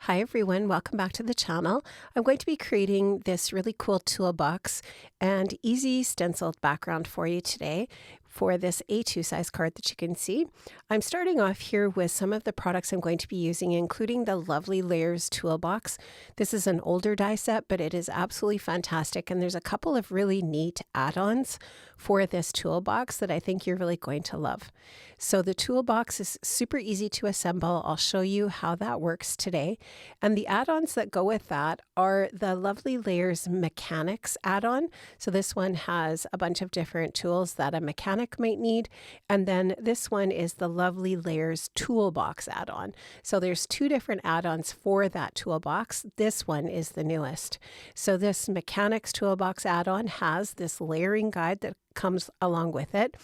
Hi everyone, welcome back to the channel. I'm going to be creating this really cool toolbox and easy stenciled background for you today for this A2 size card that you can see. I'm starting off here with some of the products I'm going to be using, including the Lovely Layers toolbox. This is an older die set, but it is absolutely fantastic, and there's a couple of really neat add-ons for this toolbox that I think you're really going to love. So the toolbox is super easy to assemble. I'll show you how that works today. And the add-ons that go with that are the Lovely Layers Mechanics add-on. So this one has a bunch of different tools that a mechanic might need. And then this one is the Lovely Layers Toolbox add-on. So there's two different add-ons for that toolbox. This one is the newest. So this Mechanics Toolbox add-on has this layering guide that comes along with it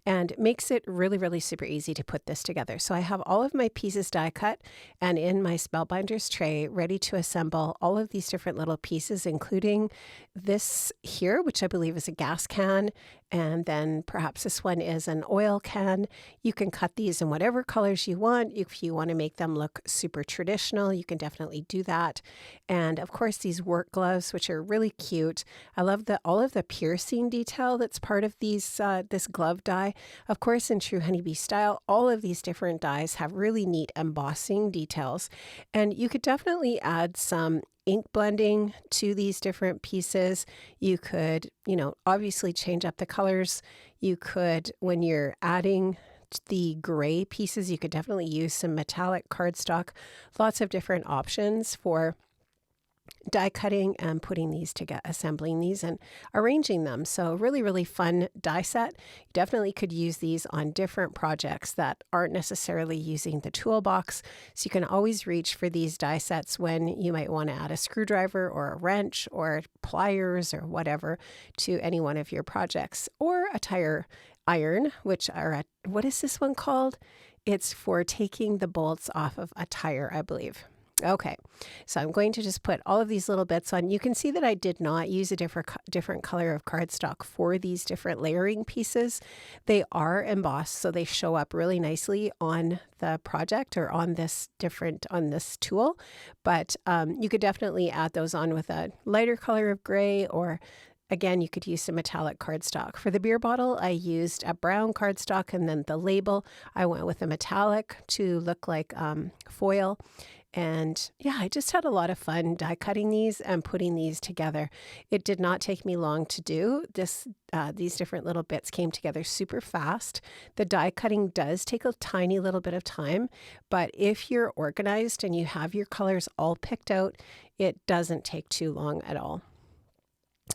and makes it really super easy to put this together. So I have all of my pieces die cut and in my Spellbinders tray ready to assemble all of these different little pieces, including this here, which I believe is a gas can, and then perhaps this one is an oil can. You can cut these in whatever colors you want. If you want to make them look super traditional, you can definitely do that. And of course, these work gloves, which are really cute. I love all of the piercing detail that's part of these this glove die. Of course, in true honeybee style, all of these different dies have really neat embossing details, and you could definitely add some ink blending to these different pieces. You could, obviously change up the colors. You could, when you're adding the gray pieces, you could definitely use some metallic cardstock. Lots of different options for die cutting and putting these together, assembling these and arranging them. So really fun die set. You definitely could use these on different projects that aren't necessarily using the toolbox. So you can always reach for these die sets when you might want to add a screwdriver or a wrench or pliers or whatever to any one of your projects, or a tire iron, which are what is this one called? It's for taking the bolts off of a tire, I believe. Okay, so I'm going to just put all of these little bits on. You can see that I did not use a different color of cardstock for these different layering pieces. They are embossed, so they show up really nicely on the project or on this tool. But you could definitely add those on with a lighter color of gray, or again, you could use some metallic cardstock. For the beer bottle, I used a brown cardstock, and then the label, I went with a metallic to look like foil. And yeah, I just had a lot of fun die cutting these and putting these together. It did not take me long to do this. These different little bits came together super fast. The die cutting does take a tiny little bit of time, but if you're organized and you have your colors all picked out, it doesn't take too long at all.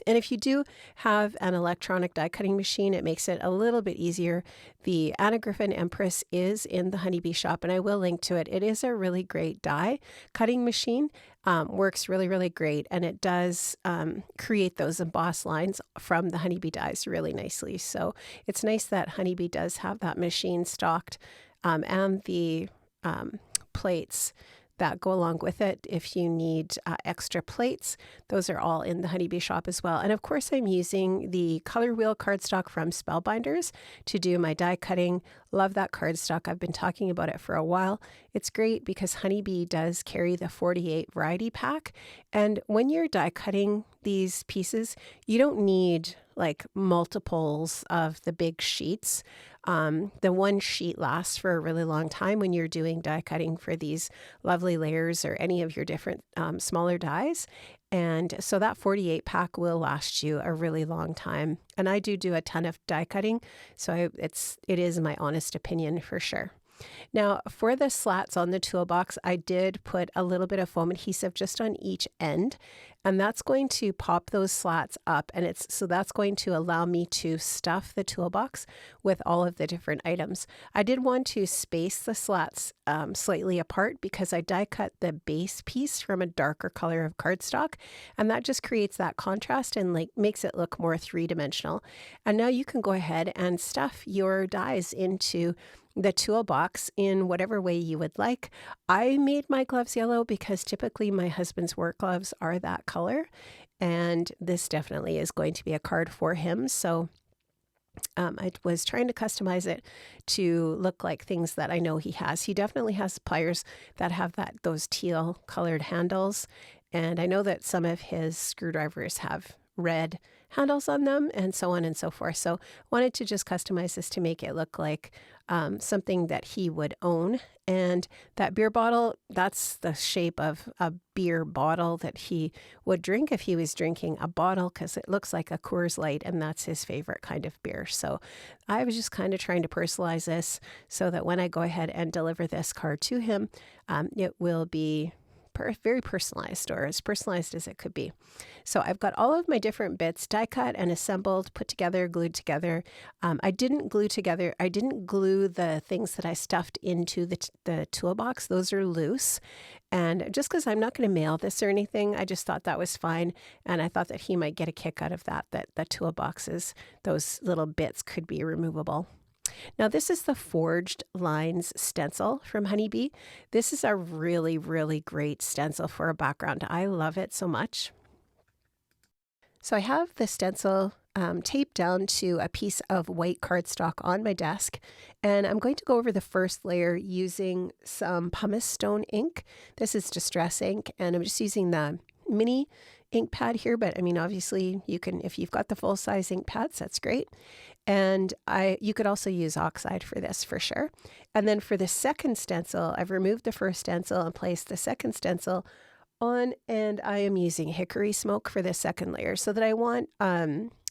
And if you do have an electronic die cutting machine, it makes it a little bit easier. The Griffin Empress is in the Honeybee shop, and I will link to it. It is a really great die cutting machine. Works really great, and it does create those embossed lines from the Honeybee dies really nicely. So it's nice that Honeybee does have that machine stocked, and the plates that go along with it. If you need extra plates, those are all in the Honeybee shop as well. And of course, I'm using the Colorwheel cardstock from Spellbinders to do my die cutting. Love that cardstock. I've been talking about it for a while. It's great because Honeybee does carry the 48 variety pack. And when you're die cutting these pieces, you don't need like multiples of the big sheets. The one sheet lasts for a really long time when you're doing die cutting for these Lovely Layers or any of your different smaller dies. And so that 48 pack will last you a really long time. And I do a ton of die cutting, so it is my honest opinion for sure. Now, for the slats on the toolbox, I did put a little bit of foam adhesive just on each end, and that's going to pop those slats up, and that's going to allow me to stuff the toolbox with all of the different items. I did want to space the slats slightly apart because I die cut the base piece from a darker color of cardstock, and that just creates that contrast and makes it look more three-dimensional. And now you can go ahead and stuff your dies into the toolbox in whatever way you would like. I made my gloves yellow because typically my husband's work gloves are that color, and this definitely is going to be a card for him. So I was trying to customize it to look like things that I know he has. He definitely has pliers that have those teal colored handles, and I know that some of his screwdrivers have red handles on them, and so on and so forth. So wanted to just customize this to make it look like something that he would own. And that beer bottle, that's the shape of a beer bottle that he would drink if he was drinking a bottle, because it looks like a Coors Light, and that's his favorite kind of beer. So I was just kind of trying to personalize this so that when I go ahead and deliver this card to him, it will be very personalized, or as personalized as it could be. So I've got all of my different bits die cut and assembled, put together, glued together. I didn't glue the things that I stuffed into the toolbox. Those are loose. And just because I'm not going to mail this or anything, I just thought that was fine. And I thought that he might get a kick out of that the toolboxes, those little bits could be removable. Now this is the Forged Lines stencil from Honeybee. This is a really, really great stencil for a background. I love it so much. So I have the stencil taped down to a piece of white cardstock on my desk, and I'm going to go over the first layer using some pumice stone ink. This is Distress ink, and I'm just using the mini ink pad here, but I mean, obviously you can, if you've got the full size ink pads, that's great. And you could also use oxide for this for sure. And then for the second stencil, I've removed the first stencil and placed the second stencil on, and I am using hickory smoke for the second layer, so that I want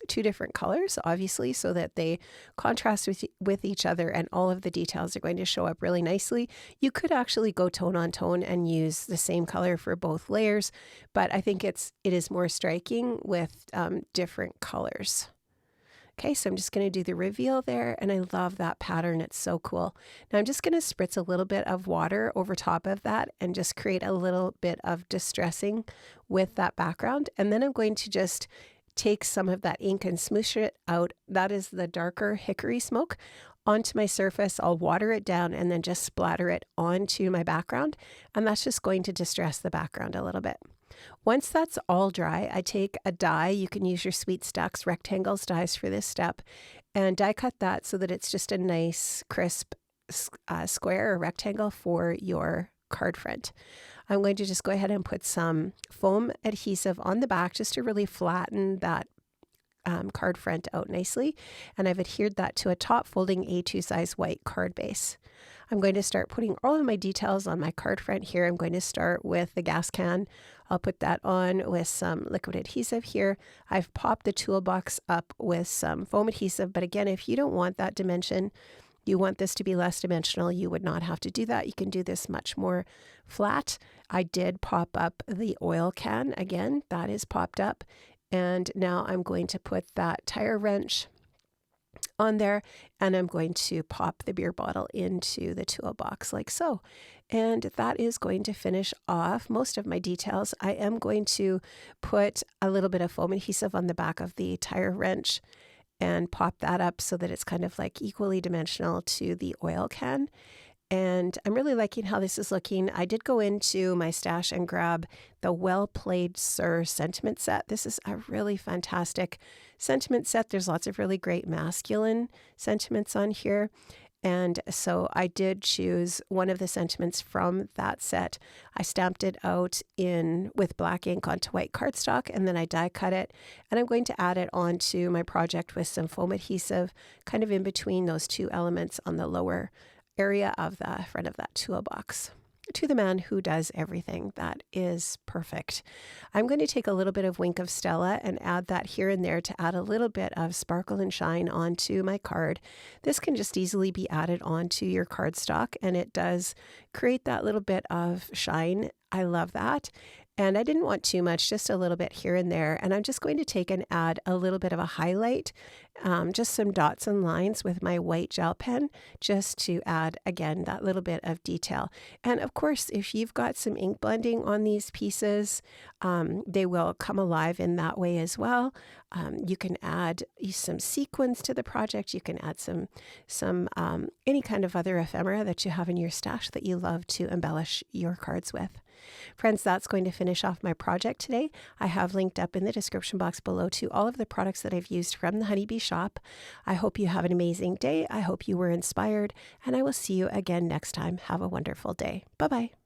two different colors, obviously, so that they contrast with each other, and all of the details are going to show up really nicely. You could actually go tone on tone and use the same color for both layers, but I think it is more striking with different colors. Okay, so I'm just going to do the reveal there, and I love that pattern. It's so cool. Now I'm just going to spritz a little bit of water over top of that and just create a little bit of distressing with that background. And then I'm going to just take some of that ink and smoosh it out. That is the darker hickory smoke onto my surface. I'll water it down and then just splatter it onto my background. And that's just going to distress the background a little bit. Once that's all dry, I take a die. You can use your Sweet Stax rectangles dies for this step, and die cut that so that it's just a nice crisp square or rectangle for your card front. I'm going to just go ahead and put some foam adhesive on the back just to really flatten that card front out nicely, and I've adhered that to a top folding A2 size white card base. I'm going to start putting all of my details on my card front here. I'm going to start with the gas can. I'll put that on with some liquid adhesive here. I've popped the toolbox up with some foam adhesive, but again, if you don't want that dimension, you want this to be less dimensional, you would not have to do that. You can do this much more flat. I did pop up the oil can. Again, that is popped up. And now I'm going to put that tire wrench on there, and I'm going to pop the beer bottle into the toolbox like so. And that is going to finish off most of my details. I am going to put a little bit of foam adhesive on the back of the tire wrench and pop that up so that it's kind of like equally dimensional to the oil can. And I'm really liking how this is looking. I did go into my stash and grab the Well Played Sir sentiment set. This is a really fantastic sentiment set. There's lots of really great masculine sentiments on here. And so I did choose one of the sentiments from that set. I stamped it out with black ink onto white cardstock, and then I die cut it. And I'm going to add it onto my project with some foam adhesive, kind of in between those two elements on the lower area of the front of that toolbox. To the man who does everything. That is perfect. I'm going to take a little bit of Wink of Stella and add that here and there to add a little bit of sparkle and shine onto my card. This can just easily be added onto your cardstock, and it does create that little bit of shine. I love that. And I didn't want too much, just a little bit here and there. And I'm just going to take and add a little bit of a highlight, just some dots and lines with my white gel pen, just to add, again, that little bit of detail. And of course, if you've got some ink blending on these pieces, they will come alive in that way as well. You can add some sequins to the project. You can add some any kind of other ephemera that you have in your stash that you love to embellish your cards with. Friends, that's going to finish off my project today. I have linked up in the description box below to all of the products that I've used from the Honeybee shop. I hope you have an amazing day. I hope you were inspired, and I will see you again next time. Have a wonderful day. Bye-bye.